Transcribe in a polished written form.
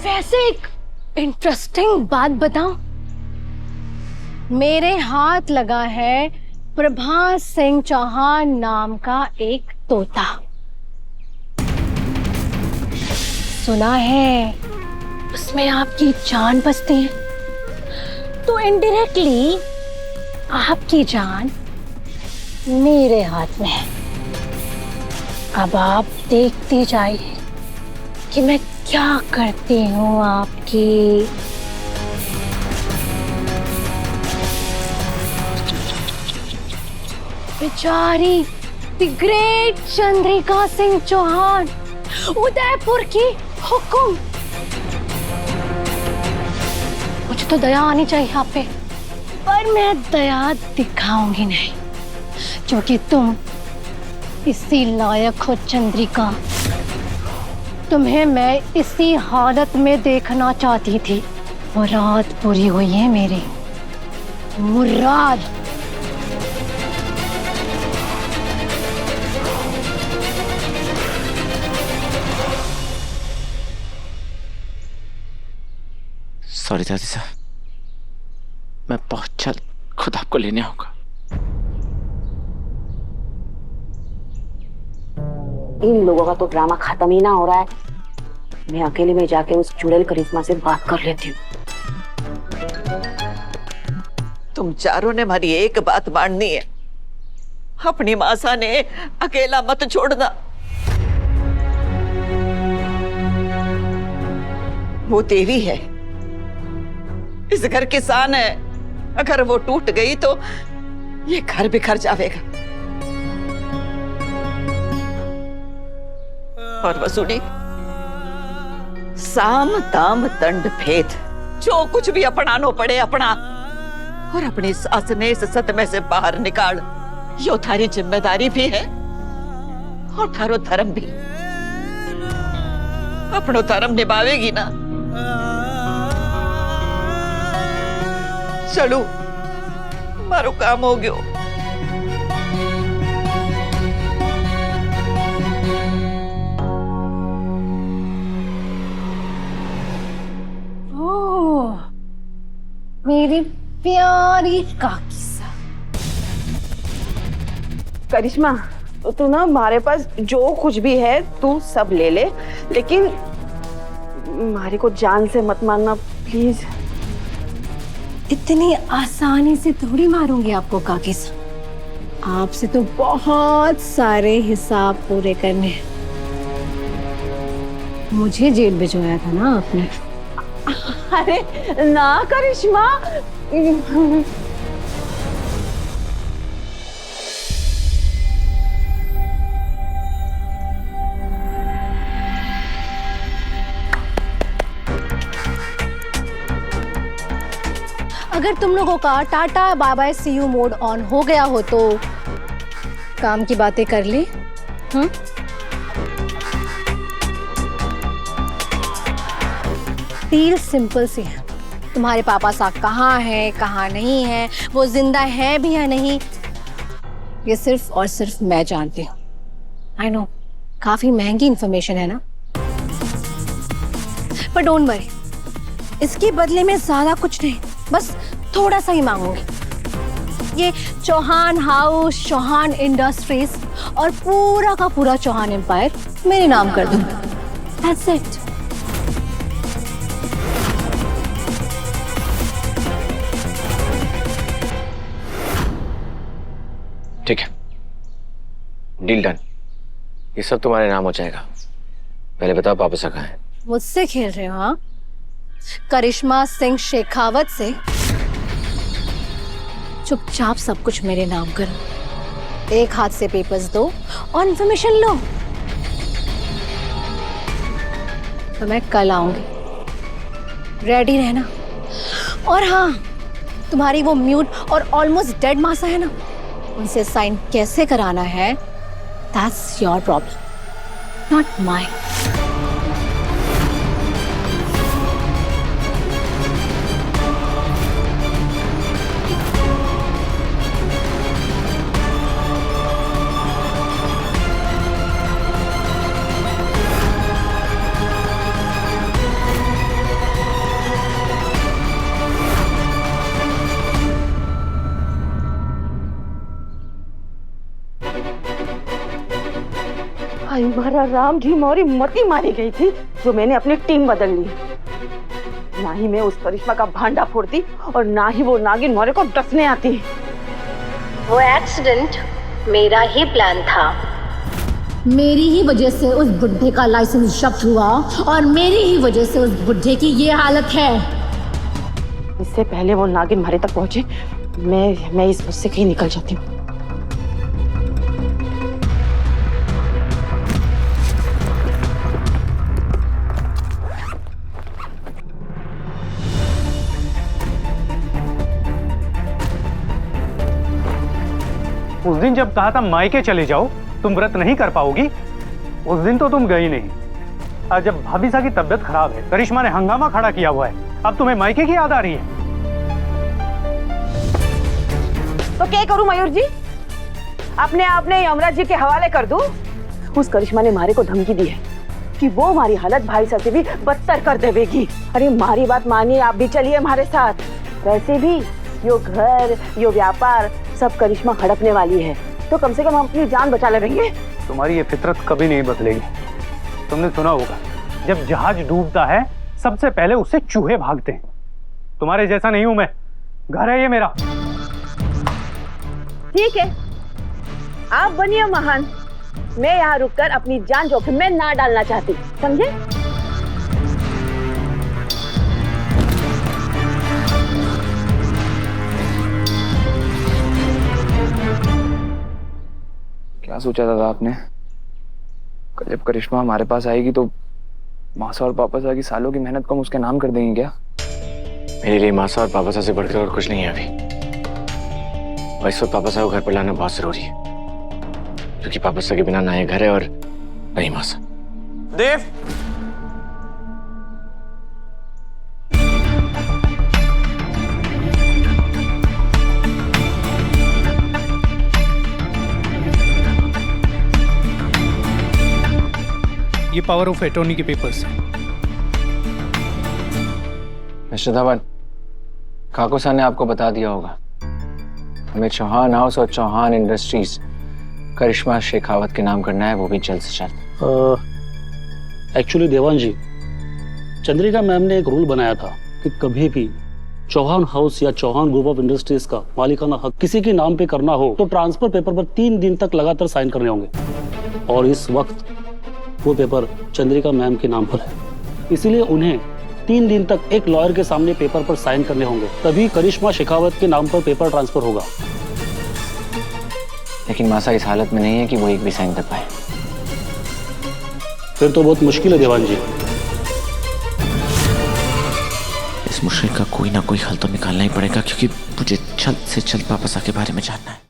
वैसे एक इंटरेस्टिंग बात बताऊं, मेरे हाथ लगा है प्रभास सिंह चौहान नाम का एक तोता। सुना है उसमें आपकी जान बसती है, तो इनडायरेक्टली आपकी जान मेरे हाथ में है। अब आप देखते जाइए कि मैं क्या करती हूँ आपकी। बेचारी द ग्रेट चंद्रिका सिंह चौहान, उदयपुर की हुकुम। मुझे तो दया आनी चाहिए आप पे, पर मैं दया दिखाऊंगी नहीं, क्योंकि तुम इसी लायक हो चंद्रिका। तुम्हें मैं इसी हालत में देखना चाहती थी। वो रात पूरी हुई है मेरी मुराद। सॉरी दादी साहब, मैं बहुत जल्द खुद आपको लेने आऊंगा। इन लोगों का तो ड्रामा खत्म ही ना हो रहा है। मैं अकेले में जाके उस चुड़ैल करिश्मा से बात कर लेती हूँ। तुम चारों ने हमारी एक बात माननी है, अपनी मासा ने अकेला मत छोड़ना। वो देवी है, इस घर की शान है। अगर वो टूट गई तो ये घर बिखर जाएगा। और वसूली, साम दाम दंड भेद जो कुछ भी अपनानो पड़े अपना, और अपनी सास ने इस सदमे से बाहर निकाल। यो थारी जिम्मेदारी भी है और थारो धर्म भी। अपनो धर्म निभावेगी ना। चलो, मारो काम हो गयो। मेरी प्यारी काकी सा। करिश्मा, तू ना हमारे पास जो कुछ भी है तू सब ले ले, लेकिन मारी को जान से मत मारना प्लीज। इतनी आसानी से थोड़ी मारूंगी आपको काकी सा। आपसे तो बहुत सारे हिसाब पूरे करने हैं। मुझे जेल भिजवाया था ना आपने। अरे ना करिश्मा, अगर तुम लोगों का tata bye bye see you mode on हो गया हो तो काम की बातें कर ले। डील सिंपल सी है। तुम्हारे पापा साहब कहाँ हैं, कहाँ नहीं है, वो जिंदा है भी या नहीं, ये सिर्फ और सिर्फ मैं जानती हूँ। आई नो काफी महंगी इंफॉर्मेशन है ना, पर डोंट वरी, इसके बदले में ज्यादा कुछ नहीं, बस थोड़ा सा ही मांगूंगी। ये चौहान हाउस, चौहान इंडस्ट्रीज और पूरा का पूरा चौहान एम्पायर मेरे नाम कर दूंगा। That's it. ठीक है, डील डन। ये सब तुम्हारे नाम हो जाएगा। पहले बताओ पापा सा कहाँ है? मुझसे खेल रहे हो? हाँ, करिश्मा सिंह शेखावत से चुपचाप सब कुछ मेरे नाम करो। एक हाथ से पेपर्स दो और इंफॉर्मेशन लो। तो मैं कल आऊंगी, रेडी रहना। और हाँ, तुम्हारी वो म्यूट और ऑलमोस्ट डेड मासा है ना, उनसे साइन कैसे कराना है, that's your problem, not mine. तुम्हारा राम जी मोरी मती मारी गई थी जो मैंने अपनी टीम बदल ली। ना ही मैं उस करिश्मा का भांडा फोड़ती और ना ही वो नागिन मोरे को डसने आती। वो एक्सीडेंट मेरा ही प्लान था। मेरी ही वजह से उस बुड्ढे का लाइसेंस जब्त हुआ और मेरी ही वजह से उस बुड्ढे की ये हालत है। इससे पहले वो नागिन मारे तक पहुंचे मैं इस मुझसे कहीं निकल जाती हूँ। उस दिन जब कहा था मायके चले जाओ, तुम व्रत नहीं कर पाओगी, उस दिन तो तुम गई नहीं। आज जब भाभी सा की तबीयत खराब है, करिश्मा ने हंगामा खड़ा किया हुआ है, अब तुम्हें मायके की याद आ रही है। तो क्या करूं मयूर जी? अपने आपने यमराज जी के हवाले कर दूं? उस करिश्मा ने मारे को धमकी दी है कि वो हमारी हालत भाई साहब से भी बदतर कर देवेगी। अरे हमारी बात मानिए, आप भी चलिए हमारे साथ। वैसे भी यो घर यो व्यापार सब करिश्मा हड़पने वाली है, तो कम से कम हम अपनी जान बचा लेंगे। तुम्हारी ये फितरत कभी नहीं बदलेगी। तुमने सुना होगा, जब जहाज डूबता है सबसे पहले उससे चूहे भागते हैं। तुम्हारे जैसा नहीं हूं मैं, घर है ये मेरा। ठीक है, आप बनिए महान, मैं यहाँ रुककर अपनी जान जोखिम में ना डालना चाहती, समझे? क्या सोचा था आपने? कल जब करिश्मा हमारे पास आएगी तो मासा और पापा की सालों की मेहनत को हम उसके नाम कर देंगे क्या? मेरे लिए मासा और पापा से बढ़कर और कुछ नहीं है अभी। और इस वक्त पापा को घर पर लाना बहुत जरूरी है, क्योंकि पापा के बिना ना ये घर है और ना ही मासा। देव, ये पावर ऑफ एटॉर्नी के पेपर्स हैं। मिस्टर धवन, काको सर ने आपको बता दिया होगा, हमें चौहान हाउस और चौहान इंडस्ट्रीज करिश्मा शेखावत के नाम करना है, वो भी जल्द से जल्द। एक्चुअली देवान जी, चंद्रिका मैम ने एक रूल बनाया था कि कभी भी चौहान हाउस या चौहान ग्रुप ऑफ इंडस्ट्रीज का मालिकाना हक किसी के नाम पे करना हो तो ट्रांसफर पेपर पर 3 दिन तक लगातार साइन करने होंगे, और इस वक्त वो पेपर चंद्रिका मैम के नाम पर है। इसीलिए उन्हें 3 दिन तक एक लॉयर के सामने पेपर पर साइन करने होंगे, तभी करिश्मा शेखावत के नाम पर पेपर ट्रांसफर होगा। लेकिन मासा इस हालत में नहीं है कि वो एक भी साइन कर पाए। फिर तो बहुत मुश्किल है देवान जी। इस मुश्किल का कोई ना कोई हल तो निकालना ही पड़ेगा, क्योंकि मुझे जल्द से जल्द वापस आके बारे में जानना है।